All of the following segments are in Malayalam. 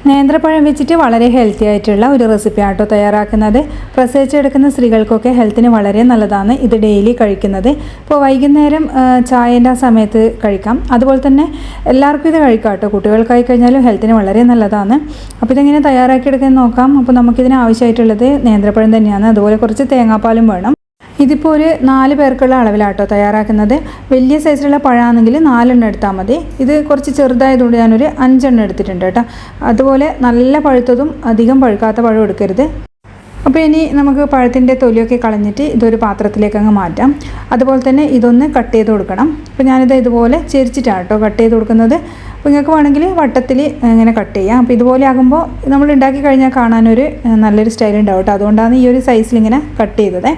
നേന്ത്രപ്പഴം വെച്ചിട്ട് വളരെ ഹെൽത്തി ആയിട്ടുള്ള ഒരു റെസിപ്പിയാണ് കേട്ടോ തയ്യാറാക്കുന്നത്. പ്രസവിച്ചെടുക്കുന്ന സ്ത്രീകൾക്കൊക്കെ ഹെൽത്തിന് വളരെ നല്ലതാണ് ഇത് ഡെയിലി കഴിക്കുന്നത്. ഇപ്പോൾ വൈകുന്നേരം ചായേൻ്റെ ആ സമയത്ത് കഴിക്കാം. അതുപോലെ തന്നെ എല്ലാവർക്കും ഇത് കഴിക്കാം കേട്ടോ. കുട്ടികൾക്കായി കഴിഞ്ഞാലും ഹെൽത്തിന് വളരെ നല്ലതാണ്. അപ്പോൾ ഇതെങ്ങനെ തയ്യാറാക്കിയെടുക്കാൻ നോക്കാം. അപ്പോൾ നമുക്കിതിന് ആവശ്യമായിട്ടുള്ളത് നേന്ത്രപ്പഴം തന്നെയാണ്. അതുപോലെ കുറച്ച് തേങ്ങാപ്പാലും വേണം. ഇതിപ്പോൾ ഒരു 4 പേർക്കുള്ള അളവിലാട്ടോ തയ്യാറാക്കുന്നത്. വലിയ സൈസിലുള്ള പഴമാണെങ്കിൽ 4 എണ്ണം എടുത്താൽ മതി. ഇത് കുറച്ച് ചെറുതായതുകൊണ്ട് ഞാനൊരു 5 എണ്ണം എടുത്തിട്ടുണ്ട് കേട്ടോ. അതുപോലെ നല്ല പഴുത്തതും അധികം പഴുക്കാത്ത പഴം എടുക്കരുത്. അപ്പോൾ ഇനി നമുക്ക് പഴത്തിൻ്റെ തൊലിയൊക്കെ കളഞ്ഞിട്ട് ഇതൊരു പാത്രത്തിലേക്ക് അങ്ങ് മാറ്റാം. അതുപോലെ തന്നെ ഇതൊന്ന് കട്ട് ചെയ്ത് കൊടുക്കണം. അപ്പോൾ ഞാനിത് ഇതുപോലെ ചെരിച്ചിട്ടാണ് കേട്ടോ കട്ട് ചെയ്ത് കൊടുക്കുന്നത്. അപ്പോൾ നിങ്ങൾക്ക് വേണമെങ്കിൽ വട്ടത്തിൽ ഇങ്ങനെ കട്ട് ചെയ്യാം. അപ്പോൾ ഇതുപോലെ ആകുമ്പോൾ നമ്മൾ ഉണ്ടാക്കി കഴിഞ്ഞാൽ കാണാനൊരു നല്ലൊരു സ്റ്റൈൽ ഉണ്ടാവും കേട്ടോ. അതുകൊണ്ടാണ് ഈ ഒരു സൈസിൽ ഇങ്ങനെ കട്ട് ചെയ്തത്.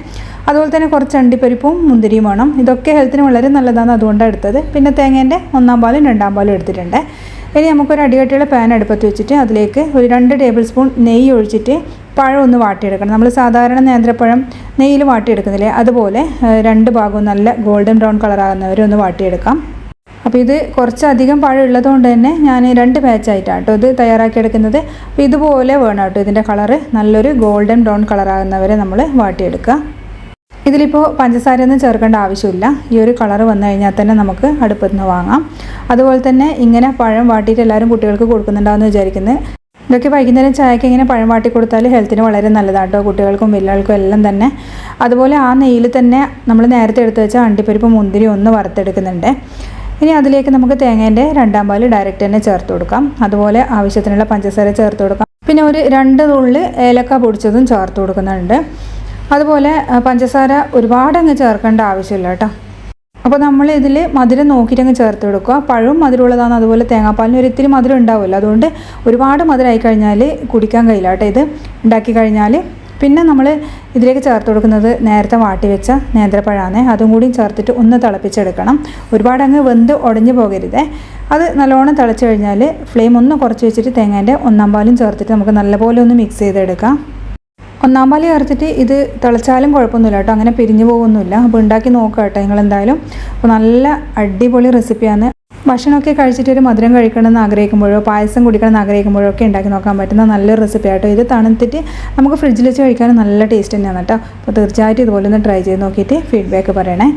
അതുപോലെ തന്നെ കുറച്ച് അണ്ടിപ്പരിപ്പും മുന്തിരിയും വേണം. ഇതൊക്കെ ഹെൽത്തിന് വളരെ നല്ലതാണ്, അതുകൊണ്ടാണ് എടുത്തത്. പിന്നെ തേങ്ങേൻ്റെ 1-ാം പാലും 2-ാം പാലും എടുത്തിട്ടുണ്ട്. ഇനി നമുക്കൊരു അടികട്ടിയുള്ള പാൻ അടുപ്പത്ത് വെച്ചിട്ട് അതിലേക്ക് ഒരു 2 ടേബിൾ സ്പൂൺ നെയ്യ് ഒഴിച്ചിട്ട് പഴം ഒന്ന് വാട്ടിയെടുക്കണം. നമ്മൾ സാധാരണ നേന്ത്രപ്പഴം നെയ്യിൽ വാട്ടിയെടുക്കുന്നില്ലേ, അതുപോലെ 2 ഭാഗവും നല്ല ഗോൾഡൻ ബ്രൗൺ കളറാകുന്നവരെ ഒന്ന് വാട്ടിയെടുക്കാം. അപ്പോൾ ഇത് കുറച്ചധികം പഴം ഉള്ളതുകൊണ്ട് തന്നെ ഞാൻ 2 ബാച്ചായിട്ടാണ് കേട്ടോ ഇത് തയ്യാറാക്കിയെടുക്കുന്നത്. അപ്പോൾ ഇതുപോലെ വേണം കേട്ടോ ഇതിൻ്റെ കളറ് നല്ലൊരു ഗോൾഡൻ ബ്രൗൺ കളറാകുന്നവരെ നമ്മൾ വാട്ടിയെടുക്കുക. ഇതിലിപ്പോൾ പഞ്ചസാരയൊന്നും ചേർക്കേണ്ട ആവശ്യമില്ല. ഈ ഒരു കളർ വന്നു കഴിഞ്ഞാൽ തന്നെ നമുക്ക് അടുപ്പത്ത് നിന്ന് വാങ്ങാം. അതുപോലെ തന്നെ ഇങ്ങനെ പഴം വാട്ടിയിട്ട് എല്ലാവരും കുട്ടികൾക്ക് കൊടുക്കുന്നുണ്ടാവുമെന്ന് വിചാരിക്കുന്നത്. ഇതൊക്കെ വൈകുന്നേരം ചായക്ക് ഇങ്ങനെ പഴം വാട്ടി കൊടുത്താൽ ഹെൽത്തിന് വളരെ നല്ലതാണ് കേട്ടോ, കുട്ടികൾക്കും വലിയവർക്കും എല്ലാം തന്നെ. അതുപോലെ ആ നെയ്യിൽ തന്നെ നമ്മൾ നേരത്തെ എടുത്ത് വെച്ച അണ്ടിപ്പരിപ്പ് മുന്തിരി ഒന്ന് വറുത്തെടുക്കുന്നുണ്ട്. ഇനി അതിലേക്ക് നമുക്ക് തേങ്ങേൻ്റെ 2-ാം പാൽ ഡയറക്റ്റ് തന്നെ ചേർത്ത് കൊടുക്കാം. അതുപോലെ ആവശ്യത്തിനുള്ള പഞ്ചസാര ചേർത്ത് കൊടുക്കാം. പിന്നെ ഒരു 2 നുള്ളി ഏലക്ക പൊടിച്ചതും ചേർത്ത് കൊടുക്കുന്നുണ്ട്. അതുപോലെ പഞ്ചസാര ഒരുപാടങ്ങ് ചേർക്കേണ്ട ആവശ്യമില്ല കേട്ടോ. അപ്പോൾ നമ്മൾ ഇതിൽ മധുരം നോക്കിയിട്ടങ്ങ് ചേർത്ത് കൊടുക്കുക. പഴവും മധുരമുള്ളതാണ്, അതുപോലെ തേങ്ങാപ്പാലിന് ഒരു ഇത്തിരി മധുരം ഉണ്ടാവുമല്ലോ. അതുകൊണ്ട് ഒരുപാട് മധുരമായി കഴിഞ്ഞാൽ കുടിക്കാൻ കഴിയില്ല കേട്ടോ ഇത് ഉണ്ടാക്കി കഴിഞ്ഞാൽ. പിന്നെ നമ്മൾ ഇതിലേക്ക് ചേർത്ത് കൊടുക്കുന്നത് നേരത്തെ വാട്ടി വെച്ച നേന്ത്രപ്പഴമാണ്. അതും കൂടി ചേർത്തിട്ട് ഒന്ന് തിളപ്പിച്ചെടുക്കണം. ഒരുപാടങ്ങ് വെന്ത് ഉടഞ്ഞു പോകരുത്. അത് നല്ലോണം തിളച്ച് കഴിഞ്ഞാൽ ഫ്ലെയിം ഒന്ന് കുറച്ച് വെച്ചിട്ട് തേങ്ങേൻ്റെ 1-ാം പാലും ചേർത്തിട്ട് നമുക്ക് നല്ലപോലെ ഒന്ന് മിക്സ് ചെയ്തെടുക്കാം. 1-ാം പാൽ ചേർത്തിട്ട് ഇത് തിളച്ചാലും കുഴപ്പമൊന്നുമില്ല കേട്ടോ, അങ്ങനെ പിരിഞ്ഞു പോകുന്നില്ല. അപ്പോൾ ഉണ്ടാക്കി നോക്കുക കേട്ടോ നിങ്ങളെന്തായാലും. അപ്പോൾ നല്ല അടിപൊളി റെസിപ്പിയാണ്. ഭക്ഷണമൊക്കെ കഴിച്ചിട്ട് ഒരു മധുരം കഴിക്കണമെന്ന് ആഗ്രഹിക്കുമ്പോഴോ പായസം കുടിക്കണമെന്ന് ആഗ്രഹിക്കുമ്പോഴോ ഒക്കെ ഉണ്ടാക്കി നോക്കാൻ പറ്റുന്ന നല്ലൊരു റെസിപ്പി ആട്ടോ ഇത്. തണുത്തിട്ട് നമുക്ക് ഫ്രിഡ്ജിൽ വെച്ച് കഴിക്കാനും നല്ല ടേസ്റ്റ് തന്നെയാണ് കേട്ടോ. അപ്പോൾ തീർച്ചയായിട്ടും ഇതുപോലെ ഒന്ന് ട്രൈ ചെയ്ത് നോക്കിയിട്ട് ഫീഡ്ബാക്ക് പറയണേ.